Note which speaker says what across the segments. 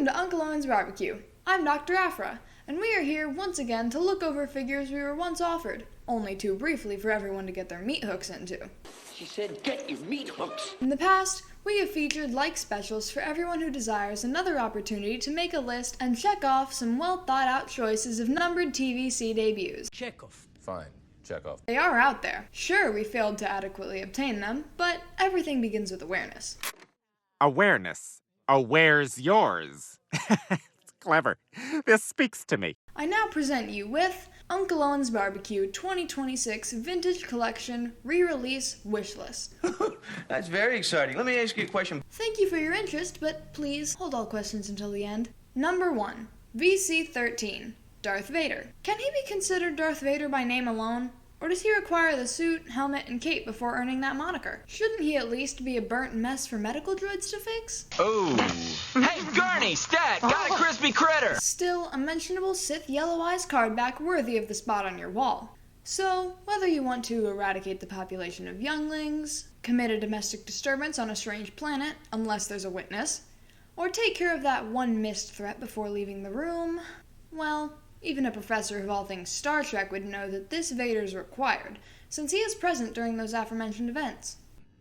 Speaker 1: Welcome to Uncle Owen's Barbecue. I'm Dr. Afra, and we are here once again to look over figures we were once offered, only too briefly for everyone to get their meat hooks into.
Speaker 2: She said, get your meat hooks.
Speaker 1: In the past, we have featured like specials for everyone who desires another opportunity to make a list and check off some well-thought-out choices of numbered TVC debuts.
Speaker 3: Check off.
Speaker 4: Fine. Check off.
Speaker 1: They are out there. Sure, we failed to adequately obtain them, but everything begins with awareness.
Speaker 5: Awareness. Aware's yours. It's clever. This speaks to me.
Speaker 1: I now present you with Uncle Owen's Barbecue 2026 Vintage Collection Re-Release Wishlist.
Speaker 2: That's very exciting. Let me ask you a question.
Speaker 1: Thank you for your interest, but please hold all questions until the end. Number 1. VC13. Darth Vader. Can he be considered Darth Vader by name alone? Or does he require the suit, helmet, and cape before earning that moniker? Shouldn't he at least be a burnt mess for medical droids to fix?
Speaker 3: Oh. Hey, Gurney, stat! Got a crispy critter!
Speaker 1: Still, a mentionable Sith Yellow Eyes card back worthy of the spot on your wall. So, whether you want to eradicate the population of younglings, commit a domestic disturbance on a strange planet, unless there's a witness, or take care of that one missed threat before leaving the room, well, even a professor of all things Star Trek would know that this Vader's required, since he is present during those aforementioned events.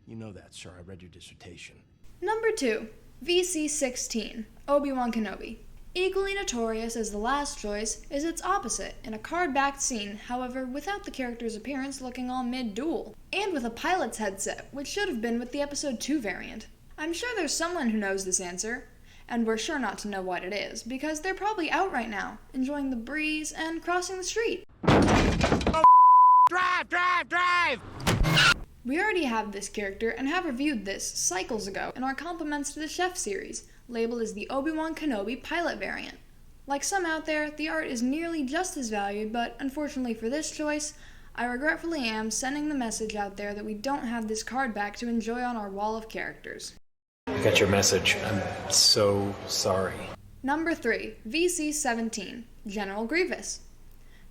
Speaker 3: You know that, sir. I read your dissertation.
Speaker 1: Number 2. VC16. Obi-Wan Kenobi. Equally notorious as the last choice is its opposite in a card-backed scene, however without the character's appearance looking all mid-duel, and with a pilot's headset, which should have been with the Episode 2 variant. I'm sure there's someone who knows this answer, and we're sure not to know what it is, because they're probably out right now, enjoying the breeze and crossing the street.
Speaker 5: Drive!
Speaker 1: We already have this character and have reviewed this cycles ago in our compliments to the Chef series, labeled as the Obi-Wan Kenobi pilot variant. Like some out there, the art is nearly just as valued, but unfortunately for this choice, I regretfully am sending the message out there that we don't have this card back to enjoy on our wall of characters.
Speaker 6: I got your message. I'm so sorry.
Speaker 1: Number 3. VC17. General Grievous.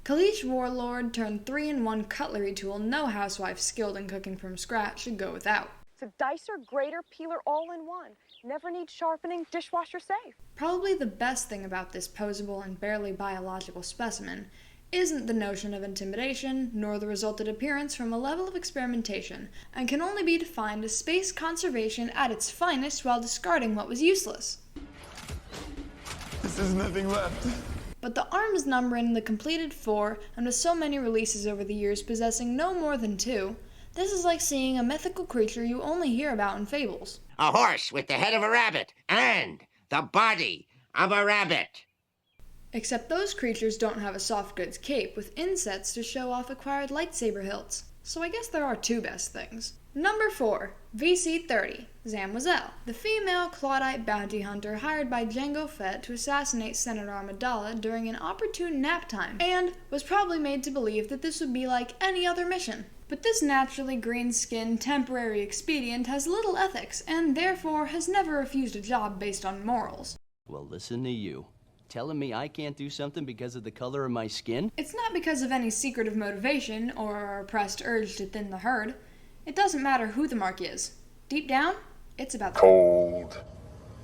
Speaker 1: Kaleesh Warlord turned 3-in-1 cutlery tool no housewife skilled in cooking from scratch should go without.
Speaker 7: It's a dicer, grater, peeler all in one. Never need sharpening, dishwasher safe.
Speaker 1: Probably the best thing about this posable and barely biological specimen isn't the notion of intimidation, nor the resulted appearance from a level of experimentation, and can only be defined as space conservation at its finest while discarding what was useless.
Speaker 4: There's nothing left.
Speaker 1: But the arms number in the completed 4, and with so many releases over the years possessing no more than 2, this is like seeing a mythical creature you only hear about in fables.
Speaker 8: A horse with the head of a rabbit and the body of a rabbit.
Speaker 1: Except those creatures don't have a soft goods cape with insets to show off acquired lightsaber hilts. So I guess there are 2 best things. Number 4. VC30. Zamwazel. The female Claudite bounty hunter hired by Jango Fett to assassinate Senator Amidala during an opportune nap time, and was probably made to believe that this would be like any other mission. But this naturally green-skinned temporary expedient has little ethics, and therefore has never refused a job based on morals.
Speaker 9: Well, listen to you. Telling me I can't do something because of the color of my skin?
Speaker 1: It's not because of any secretive motivation or a repressed urge to thin the herd. It doesn't matter who the mark is. Deep down, it's about the
Speaker 4: Cold,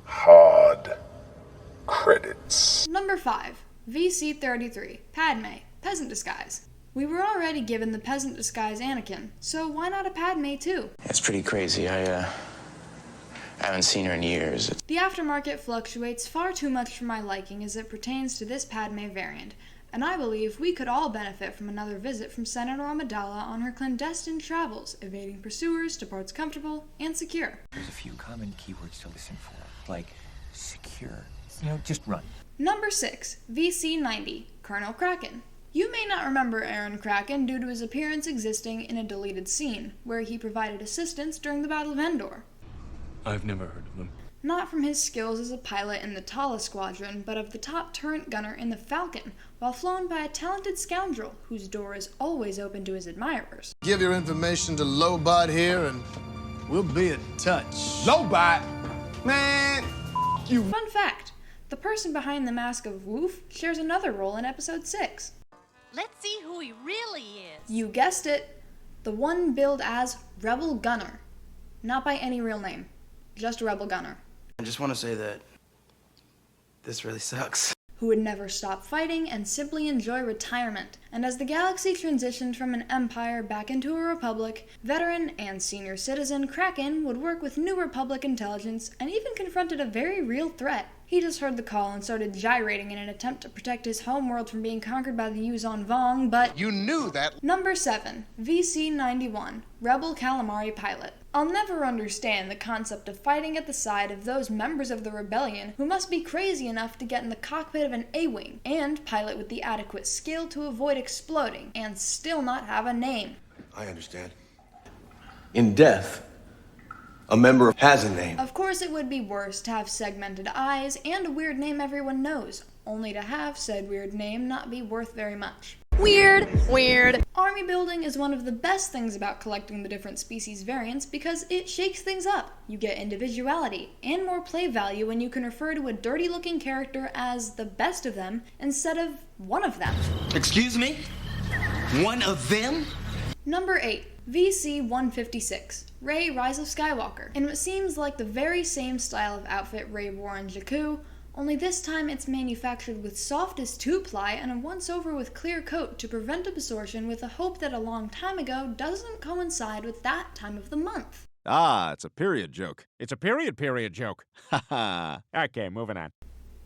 Speaker 4: hard credits.
Speaker 1: Number 5. VC33. Padme. Peasant disguise. We were already given the peasant disguise Anakin, so why not a Padme too?
Speaker 10: It's pretty crazy. I haven't seen her in years.
Speaker 1: The aftermarket fluctuates far too much for my liking as it pertains to this Padme variant, and I believe we could all benefit from another visit from Senator Amidala on her clandestine travels, evading pursuers to parts comfortable and secure.
Speaker 3: There's a few common keywords to listen for, like secure. Just run.
Speaker 1: Number 6. VC90. Colonel Kraken. You may not remember Aaron Kraken due to his appearance existing in a deleted scene, where he provided assistance during the Battle of Endor.
Speaker 6: I've never heard of them.
Speaker 1: Not from his skills as a pilot in the Tala Squadron, but of the top turret gunner in the Falcon, while flown by a talented scoundrel whose door is always open to his admirers.
Speaker 11: Give your information to Lobot here and we'll be in touch.
Speaker 4: Lobot? Man, you.
Speaker 1: Fun fact, the person behind the mask of Woof shares another role in Episode 6.
Speaker 12: Let's see who he really is.
Speaker 1: You guessed it, the one billed as Rebel Gunner. Not by any real name, just Rebel Gunner.
Speaker 10: I just want to say that
Speaker 13: This really sucks.
Speaker 1: Who would never stop fighting and simply enjoy retirement. And as the galaxy transitioned from an empire back into a republic, veteran and senior citizen Kraken would work with New Republic intelligence and even confronted a very real threat. He just heard the call and started gyrating in an attempt to protect his homeworld from being conquered by the Yuzon Vong, but...
Speaker 11: You knew that!
Speaker 1: Number 7. VC-91, Rebel Calamari Pilot. I'll never understand the concept of fighting at the side of those members of the rebellion who must be crazy enough to get in the cockpit of an A-Wing and pilot with the adequate skill to avoid exploding and still not have a name.
Speaker 14: I understand. In death, a member has a name.
Speaker 1: Of course, it would be worse to have segmented eyes and a weird name everyone knows, only to have said weird name not be worth very much. Weird. Army building is one of the best things about collecting the different species variants because it shakes things up. You get individuality and more play value when you can refer to a dirty-looking character as the best of them instead of one of them.
Speaker 2: Excuse me? One of them?
Speaker 1: Number 8. VC-156, Rey Rise of Skywalker. In what seems like the very same style of outfit Rey wore on Jakku, only this time it's manufactured with softest 2-ply and a once-over with clear coat to prevent absorption with the hope that a long time ago doesn't coincide with that time of the month.
Speaker 5: Ah, it's a period joke. It's a period joke. Haha. Okay, moving on.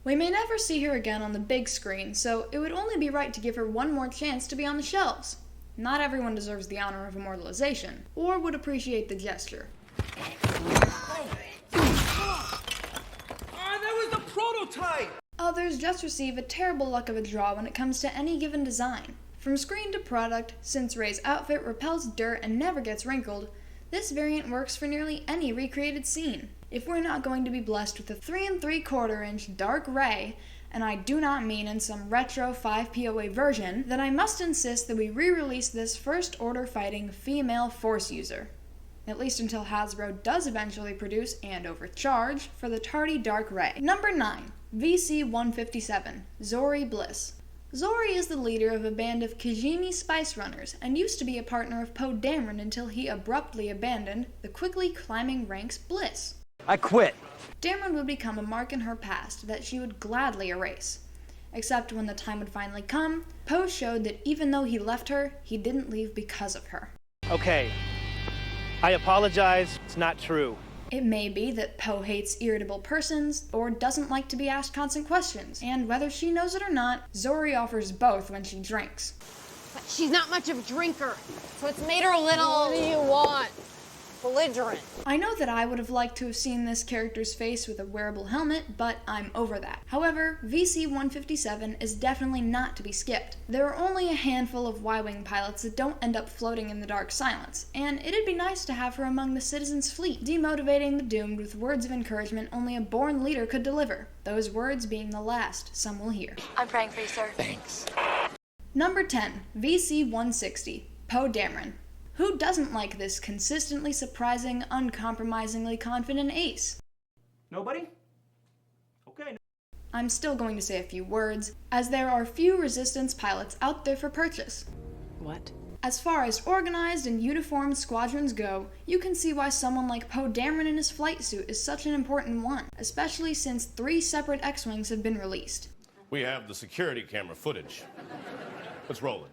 Speaker 1: We may never see her again on the big screen, so it would only be right to give her one more chance to be on the shelves. Not everyone deserves the honor of immortalization, or would appreciate the gesture.
Speaker 2: That was the prototype!
Speaker 1: Others just receive a terrible luck of a draw when it comes to any given design. From screen to product, since Rey's outfit repels dirt and never gets wrinkled, this variant works for nearly any recreated scene. If we're not going to be blessed with a 3 3/4 inch dark Rey, and I do not mean in some retro 5POA version, then I must insist that we re-release this First Order fighting female Force user. At least until Hasbro does eventually produce, and overcharge, for the tardy Dark Rey. Number 9. VC-157, Zori Bliss. Zori is the leader of a band of Kijimi Spice Runners, and used to be a partner of Poe Dameron until he abruptly abandoned the quickly climbing ranks Bliss.
Speaker 2: I quit.
Speaker 1: Dameron would become a mark in her past that she would gladly erase. Except when the time would finally come, Poe showed that even though he left her, he didn't leave because of her.
Speaker 15: Okay, I apologize, it's not true.
Speaker 1: It may be that Poe hates irritable persons, or doesn't like to be asked constant questions, and whether she knows it or not, Zori offers both when she drinks.
Speaker 12: But she's not much of a drinker, so it's made her a little... What do you want? Belligerent.
Speaker 1: I know that I would have liked to have seen this character's face with a wearable helmet, but I'm over that. However, VC-157 is definitely not to be skipped. There are only a handful of Y-Wing pilots that don't end up floating in the dark silence, and it'd be nice to have her among the Citizens' fleet, demotivating the doomed with words of encouragement only a born leader could deliver, those words being the last some will hear.
Speaker 12: I'm praying for you, sir.
Speaker 14: Thanks.
Speaker 1: Number 10, VC-160, Poe Dameron. Who doesn't like this consistently surprising, uncompromisingly confident ace?
Speaker 2: Nobody? Okay.
Speaker 1: I'm still going to say a few words, as there are few Resistance pilots out there for purchase.
Speaker 12: What?
Speaker 1: As far as organized and uniformed squadrons go, you can see why someone like Poe Dameron in his flight suit is such an important one, especially since 3 separate X-Wings have been released.
Speaker 4: We have the security camera footage. Let's roll it.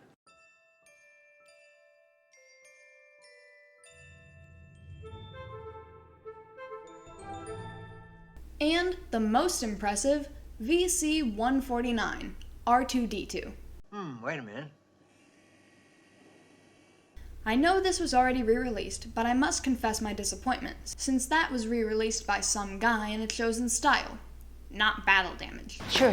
Speaker 1: And the most impressive, VC-149, R2-D2.
Speaker 2: Wait a minute.
Speaker 1: I know this was already re-released, but I must confess my disappointment, since that was re-released by some guy in a chosen style, not battle damage.
Speaker 7: Sure.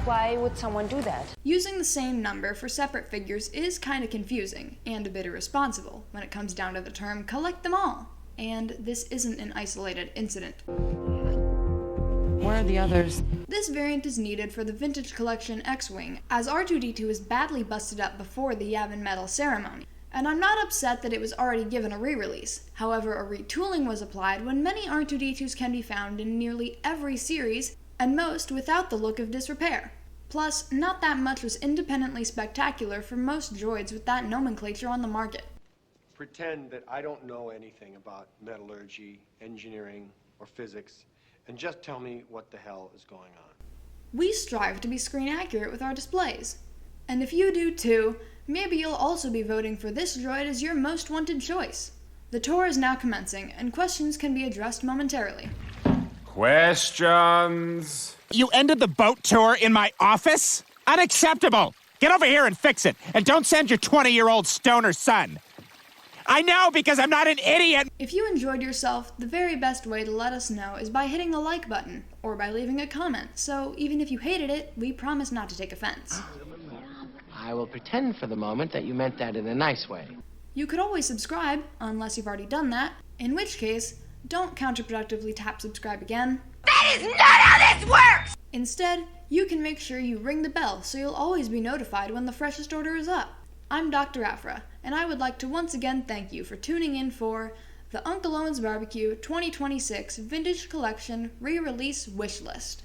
Speaker 7: Why would someone do that?
Speaker 1: Using the same number for separate figures is kinda confusing, and a bit irresponsible, when it comes down to the term collect them all. And this isn't an isolated incident.
Speaker 12: Where are the others?
Speaker 1: This variant is needed for the Vintage Collection X-Wing, as R2-D2 is badly busted up before the Yavin Medal ceremony. And I'm not upset that it was already given a re-release. However, a retooling was applied when many R2-D2s can be found in nearly every series, and most without the look of disrepair. Plus, not that much was independently spectacular for most droids with that nomenclature on the market.
Speaker 16: Pretend that I don't know anything about metallurgy, engineering, or physics,
Speaker 13: and just tell me what the hell is going on.
Speaker 1: We strive to be screen accurate with our displays. And if you do too, maybe you'll also be voting for this droid as your most wanted choice. The tour is now commencing, and questions can be addressed momentarily.
Speaker 5: Questions? You ended the boat tour in my office? Unacceptable! Get over here and fix it, and don't send your 20-year-old stoner son. I know, because I'm not an idiot!
Speaker 1: If you enjoyed yourself, the very best way to let us know is by hitting the like button, or by leaving a comment, so even if you hated it, we promise not to take offense.
Speaker 8: I will pretend for the moment that you meant that in a nice way.
Speaker 1: You could always subscribe, unless you've already done that, in which case, don't counterproductively tap subscribe again.
Speaker 8: That is not how this works!
Speaker 1: Instead, you can make sure you ring the bell so you'll always be notified when the freshest order is up. I'm Dr. Afra, and I would like to once again thank you for tuning in for the Uncle Owen's Barbecue 2026 Vintage Collection Re-Release Wish List.